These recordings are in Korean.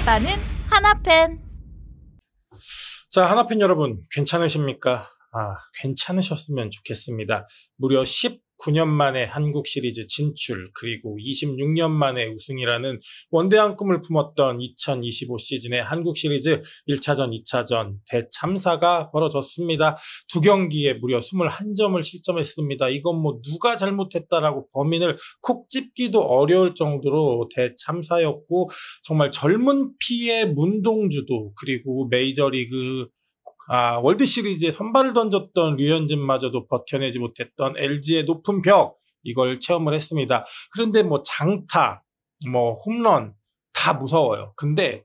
아빠는 하나팬. 자, 하나팬 여러분 괜찮으십니까? 괜찮으셨으면 좋겠습니다. 무려 19년 만에 한국 시리즈 진출, 그리고 26년 만에 우승이라는 원대한 꿈을 품었던 2025 시즌의 한국 시리즈 1차전, 2차전 대참사가 벌어졌습니다. 두 경기에 무려 21점을 실점했습니다. 이건 뭐 누가 잘못했다라고 범인을 콕 집기도 어려울 정도로 대참사였고, 정말 젊은 피의 문동주도, 그리고 메이저리그 월드 시리즈에 선발을 던졌던 류현진마저도 버텨내지 못했던 LG의 높은 벽, 이걸 체험을 했습니다. 그런데 뭐 장타, 홈런 다 무서워요. 근데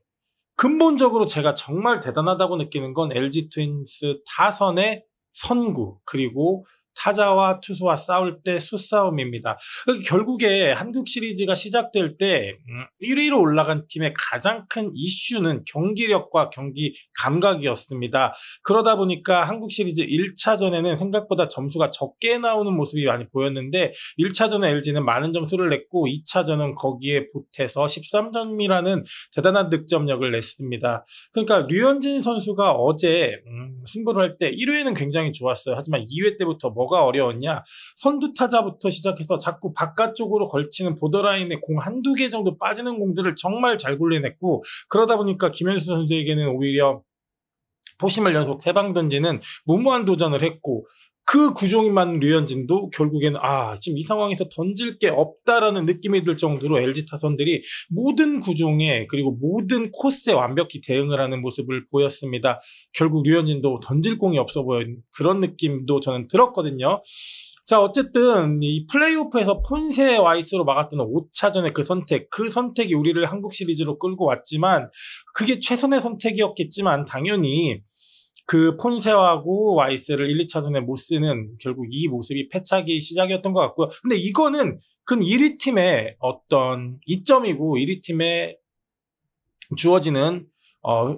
근본적으로 제가 정말 대단하다고 느끼는 건 LG 트윈스 타선의 선구, 그리고 타자와 투수와 싸울 때 수싸움입니다. 결국에 한국 시리즈가 시작될 때 1위로 올라간 팀의 가장 큰 이슈는 경기력과 경기 감각이었습니다. 그러다 보니까 한국 시리즈 1차전에는 생각보다 점수가 적게 나오는 모습이 많이 보였는데, 1차전에 LG는 많은 점수를 냈고 2차전은 거기에 보태서 13점이라는 대단한 득점력을 냈습니다. 그러니까 류현진 선수가 어제 승부를 할 때 1회는 굉장히 좋았어요. 하지만 2회 때부터 뭐가 어려웠냐, 선두 타자부터 시작해서 자꾸 바깥쪽으로 걸치는 보더라인에 공 한두 개 정도 빠지는 공들을 정말 잘 굴려냈고, 그러다 보니까 김현수 선수에게는 오히려 포심을 연속 3방 던지는 무모한 도전을 했고, 그 구종이 맞는 류현진도 결국에는 지금 이 상황에서 던질 게 없다라는 느낌이 들 정도로 LG 타선들이 모든 구종에, 그리고 모든 코스에 완벽히 대응을 하는 모습을 보였습니다. 결국 류현진도 던질 공이 없어 보인 그런 느낌도 저는 들었거든요. 자, 어쨌든 이 플레이오프에서 폰세 와이스로 막았던 5차전의 그 선택이 우리를 한국 시리즈로 끌고 왔지만, 그게 최선의 선택이었겠지만 당연히 그 폰세하고 와이스를 1, 2차전에 못 쓰는, 결국 이 모습이 패착이 시작이었던 것 같고요. 근데 이거는 그 1위 팀의 어떤 이점이고 1위 팀에 주어지는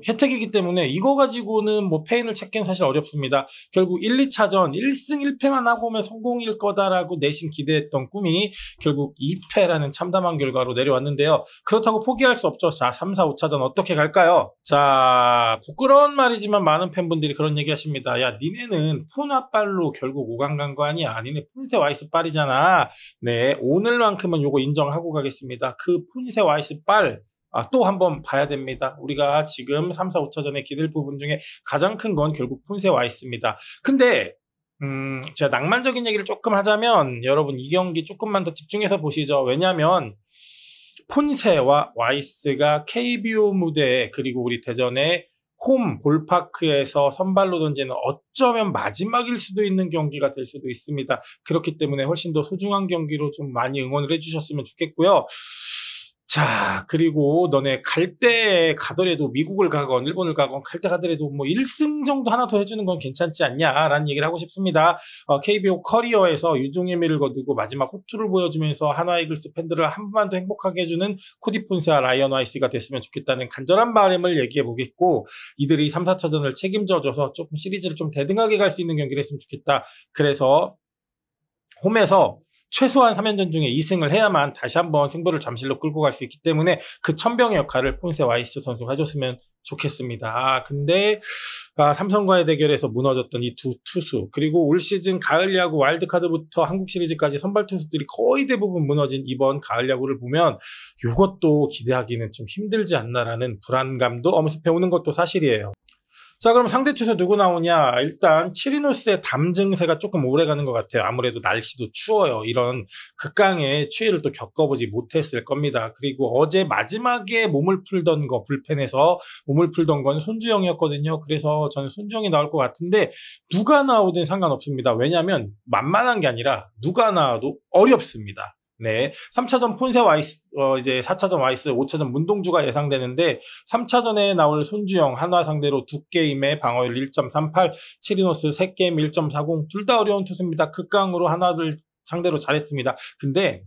혜택이기 때문에 이거 가지고는 페인을 찾기는 사실 어렵습니다. 결국 1, 2차전 1승 1패만 하고 오면 성공일 거다라고 내심 기대했던 꿈이 결국 2패라는 참담한 결과로 내려왔는데요. 그렇다고 포기할 수 없죠. 자, 3, 4, 5차전 어떻게 갈까요? 자, 부끄러운 말이지만 많은 팬분들이 그런 얘기 하십니다. 야, 니네는 폰아빨로 결국 5강 간 거 아니야? 니네 폰세 와이스 빨이잖아. 네, 오늘만큼은 요거 인정하고 가겠습니다. 그 폰세 와이스 빨 또 한번 봐야 됩니다. 우리가 지금 3, 4, 5차전에 기댈 부분 중에 가장 큰 건 결국 폰세 와이스입니다. 근데 제가 낭만적인 얘기를 조금 하자면, 여러분 이 경기 조금만 더 집중해서 보시죠. 왜냐하면 폰세와 와이스가 KBO 무대, 그리고 우리 대전의 홈 볼파크에서 선발로 던지는 어쩌면 마지막일 수도 있는 경기가 될 수도 있습니다. 그렇기 때문에 훨씬 더 소중한 경기로 좀 많이 응원을 해주셨으면 좋겠고요. 자, 그리고 너네 갈 때 가더라도, 미국을 가건 일본을 가건 갈 때 가더라도 1승 정도 하나 더 해주는 건 괜찮지 않냐라는 얘기를 하고 싶습니다. KBO 커리어에서 유종의미를 거두고 마지막 호투를 보여주면서 한화 이글스 팬들을 한 번만 더 행복하게 해주는 코디 폰세와 라이언 와이스가 됐으면 좋겠다는 간절한 바람을 얘기해 보겠고, 이들이 3, 4차전을 책임져줘서 조금 시리즈를 좀 대등하게 갈 수 있는 경기를 했으면 좋겠다. 그래서 홈에서 최소한 3연전 중에 2승을 해야만 다시 한번 승부를 잠실로 끌고 갈 수 있기 때문에 그 천병의 역할을 폰세 와이스 선수가 해줬으면 좋겠습니다. 근데 삼성과의 대결에서 무너졌던 이 두 투수, 그리고 올 시즌 가을 야구 와일드카드부터 한국 시리즈까지 선발 투수들이 거의 대부분 무너진 이번 가을 야구를 보면 이것도 기대하기는 좀 힘들지 않나라는 불안감도 어무습해 오는 것도 사실이에요. 자, 그럼 상대 투수 누구 나오냐? 일단 치리노스의 담 증세가 조금 오래 가는 것 같아요. 아무래도 날씨도 추워요. 이런 극강의 추위를 또 겪어보지 못했을 겁니다. 그리고 어제 마지막에 몸을 풀던 거, 불펜에서 몸을 풀던 건 손주영이었거든요. 그래서 저는 손주영이 나올 것 같은데, 누가 나오든 상관없습니다. 왜냐하면 만만한 게 아니라 누가 나와도 어렵습니다. 네, 3차전 폰세 와이스, 이제 4차전 와이스, 5차전 문동주가 예상되는데, 3차전에 나올 손주영, 한화 상대로 2게임의 방어율 1.38, 치리노스 3게임 1.40, 둘 다 어려운 투수입니다. 극강으로 한화를 상대로 잘했습니다. 근데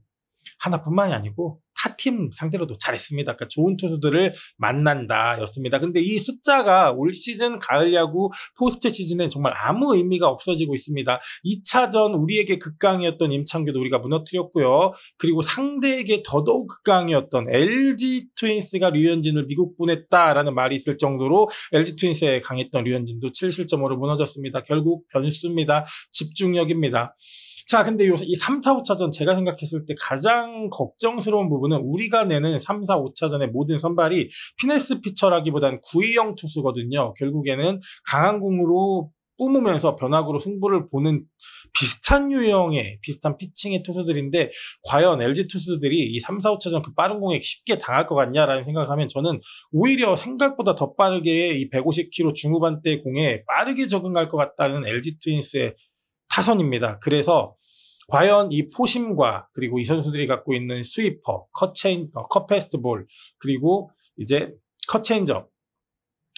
하나뿐만이 아니고 타팀 상대로도 잘했습니다. 그러니까 좋은 투수들을 만난다 였습니다. 근데 이 숫자가 올 시즌 가을 야구 포스트 시즌엔 정말 아무 의미가 없어지고 있습니다. 2차전 우리에게 극강이었던 임창규도 우리가 무너뜨렸고요. 그리고 상대에게 더더욱 극강이었던 LG 트윈스가 류현진을 미국 보냈다라는 말이 있을 정도로 LG 트윈스에 강했던 류현진도 7실점으로 무너졌습니다. 결국 변수입니다. 집중력입니다. 자, 근데 이 3, 4, 5차전 제가 생각했을 때 가장 걱정스러운 부분은 우리가 내는 3, 4, 5차전의 모든 선발이 피네스 피처라기보단 구위형 투수거든요. 결국에는 강한 공으로 뿜으면서 변화구로 승부를 보는 비슷한 유형의 비슷한 피칭의 투수들인데 과연 LG 투수들이 이 3, 4, 5차전 그 빠른 공에 쉽게 당할 것 같냐라는 생각을 하면 저는 오히려 생각보다 더 빠르게 이 150km 중후반대 공에 빠르게 적응할 것 같다는 LG 트윈스의 타선입니다. 그래서 과연 이 포심과 그리고 이 선수들이 갖고 있는 스위퍼, 컷 패스트볼, 그리고 이제 컷 체인지업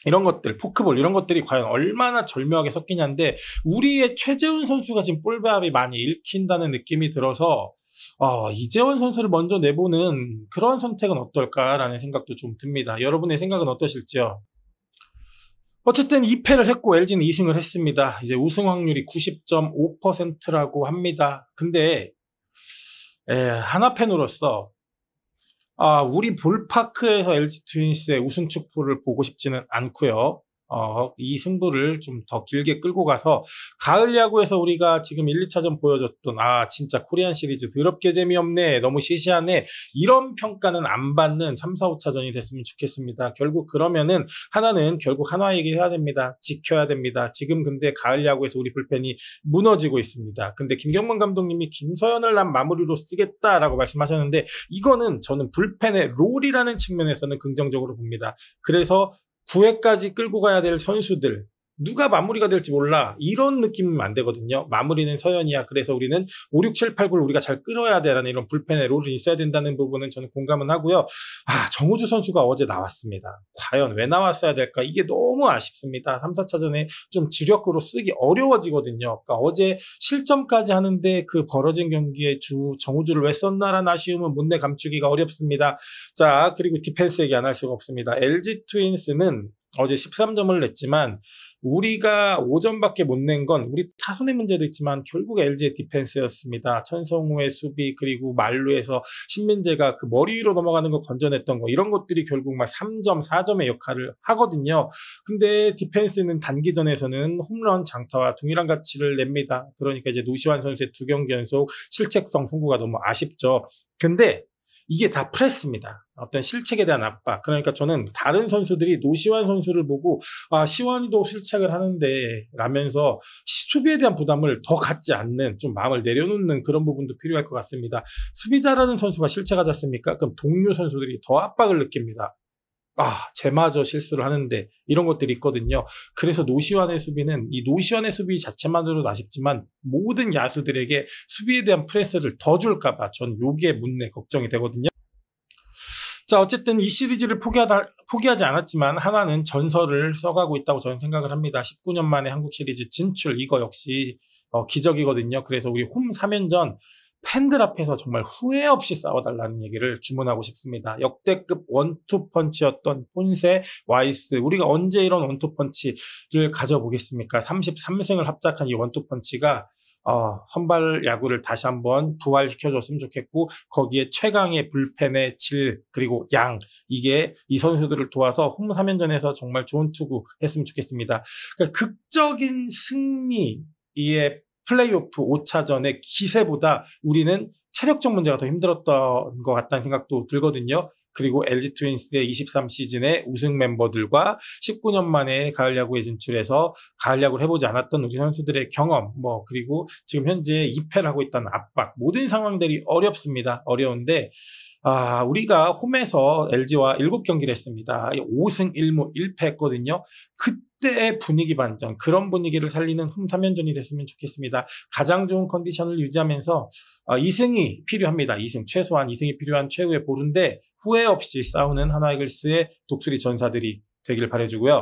이런 것들, 포크볼 이런 것들이 과연 얼마나 절묘하게 섞이냐인데 우리의 최재훈 선수가 지금 볼배합이 많이 읽힌다는 느낌이 들어서 이재원 선수를 먼저 내보는 그런 선택은 어떨까라는 생각도 좀 듭니다. 여러분의 생각은 어떠실지요? 어쨌든 2패를 했고 LG는 2승을 했습니다. 이제 우승 확률이 90.5%라고 합니다. 근데 하나 팬으로서 우리 볼파크에서 LG 트윈스의 우승 축포를 보고 싶지는 않고요. 이 승부를 좀 더 길게 끌고 가서 가을 야구에서 우리가 지금 1, 2차전 보여줬던 진짜 코리안 시리즈 더럽게 재미없네, 너무 시시하네 이런 평가는 안 받는 3, 4, 5차전이 됐으면 좋겠습니다. 결국 그러면은 하나는 결국 한화 얘기해야 됩니다. 지켜야 됩니다. 지금 근데 가을 야구에서 우리 불펜이 무너지고 있습니다. 근데 김경문 감독님이 김서현을 난 마무리로 쓰겠다라고 말씀하셨는데 이거는 저는 불펜의 롤이라는 측면에서는 긍정적으로 봅니다. 그래서 9회까지 끌고 가야 될 선수들 누가 마무리가 될지 몰라 이런 느낌이면 안 되거든요. 마무리는 서현이야. 그래서 우리는 5, 6, 7, 8, 9를 우리가 잘 끌어야 되라는 이런 불펜의 롤이 있어야 된다는 부분은 저는 공감은 하고요. 정우주 선수가 어제 나왔습니다. 과연 왜 나왔어야 될까? 이게 너무 아쉽습니다. 3, 4차전에 좀 주력으로 쓰기 어려워지거든요. 그러니까 어제 실점까지 하는데 그 벌어진 경기에 정우주를 왜 썼나라는 아쉬움은 못내 감추기가 어렵습니다. 자, 그리고 디펜스 얘기 안 할 수가 없습니다. LG 트윈스는 어제 13점을 냈지만 우리가 5점밖에 못 낸 건 우리 타선의 문제도 있지만 결국 LG의 디펜스였습니다. 천성우의 수비 그리고 말루에서 신민재가 그 머리 위로 넘어가는 거 건져냈던 거 이런 것들이 결국 막 3점, 4점의 역할을 하거든요. 근데 디펜스는 단기전에서는 홈런 장타와 동일한 가치를 냅니다. 그러니까 이제 노시환 선수의 2경기 연속 실책성 송구가 너무 아쉽죠. 근데 이게 다 프레스입니다. 어떤 실책에 대한 압박. 그러니까 저는 다른 선수들이 노시환 선수를 보고 시환이도 실책을 하는데 라면서 수비에 대한 부담을 더 갖지 않는 좀 마음을 내려놓는 그런 부분도 필요할 것 같습니다. 수비 잘하는 선수가 실책하지 않습니까? 그럼 동료 선수들이 더 압박을 느낍니다. 쟤마저 실수를 하는데 이런 것들이 있거든요. 그래서 노시환의 수비는 이 노시환의 수비 자체만으로도 아쉽지만 모든 야수들에게 수비에 대한 프레스를 더 줄까봐 전 요게 문내 걱정이 되거든요. 자, 어쨌든 이 시리즈를 포기하지 않았지만 하나는 전설을 써가고 있다고 저는 생각을 합니다. 19년 만에 한국 시리즈 진출 이거 역시 기적이거든요. 그래서 우리 홈 3연전 팬들 앞에서 정말 후회 없이 싸워달라는 얘기를 주문하고 싶습니다. 역대급 원투펀치였던 폰세, 와이스 우리가 언제 이런 원투펀치를 가져보겠습니까? 33승을 합작한 이 원투펀치가 선발 야구를 다시 한번 부활시켜줬으면 좋겠고 거기에 최강의 불펜의 질 그리고 양 이게 이 선수들을 도와서 홈 3연전에서 정말 좋은 투구 했으면 좋겠습니다. 그러니까 극적인 승리의 플레이오프 5차전의 기세보다 우리는 체력적 문제가 더 힘들었던 것 같다는 생각도 들거든요. 그리고 LG 트윈스의 23시즌의 우승 멤버들과 19년 만에 가을 야구에 진출해서 가을 야구를 해보지 않았던 우리 선수들의 경험, 그리고 지금 현재 2패를 하고 있다는 압박, 모든 상황들이 어렵습니다. 어려운데, 우리가 홈에서 LG와 7경기를 했습니다. 5승 1무 1패 했거든요. 그때의 분위기 반전, 그런 분위기를 살리는 홈 3연전이 됐으면 좋겠습니다. 가장 좋은 컨디션을 유지하면서 2승이 필요합니다. 2승, 최소한 2승이 필요한 최후의 보루인데 후회 없이 싸우는 하나이글스의 독수리 전사들이 되길 바라주고요.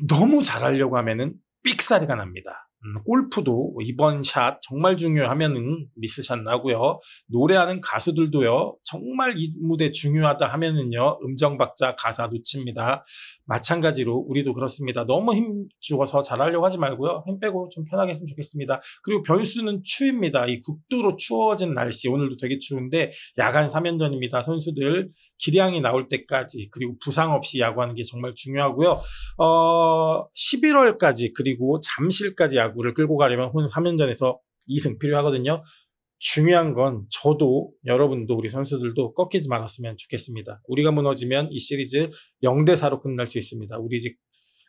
너무 잘하려고 하면은 삑사리가 납니다. 골프도 이번 샷 정말 중요하면은 미스샷 나고요. 노래하는 가수들도요. 정말 이 무대 중요하다 하면은요. 음정박자 가사 놓칩니다. 마찬가지로 우리도 그렇습니다. 너무 힘 주어서 잘하려고 하지 말고요. 힘 빼고 좀 편하게 했으면 좋겠습니다. 그리고 변수는 추위입니다. 이 극도로 추워진 날씨 오늘도 되게 추운데 야간 3연전입니다. 선수들 기량이 나올 때까지 그리고 부상 없이 야구하는 게 정말 중요하고요. 11월까지 그리고 잠실까지 야구를 끌고 가려면 3연전에서 2승 필요하거든요. 중요한 건 저도 여러분도 우리 선수들도 꺾이지 말았으면 좋겠습니다. 우리가 무너지면 이 시리즈 0대4로 끝날 수 있습니다. 우리 이제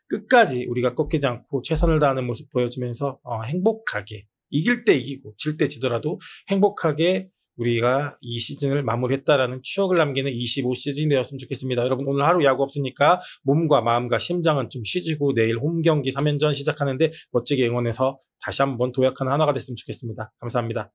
끝까지 우리가 꺾이지 않고 최선을 다하는 모습 보여주면서 행복하게 이길 때 이기고 질 때 지더라도 행복하게 우리가 이 시즌을 마무리했다라는 추억을 남기는 25시즌이 되었으면 좋겠습니다. 여러분 오늘 하루 야구 없으니까 몸과 마음과 심장은 좀 쉬지고 내일 홈경기 3연전 시작하는데 멋지게 응원해서 다시 한번 도약하는 하나가 됐으면 좋겠습니다. 감사합니다.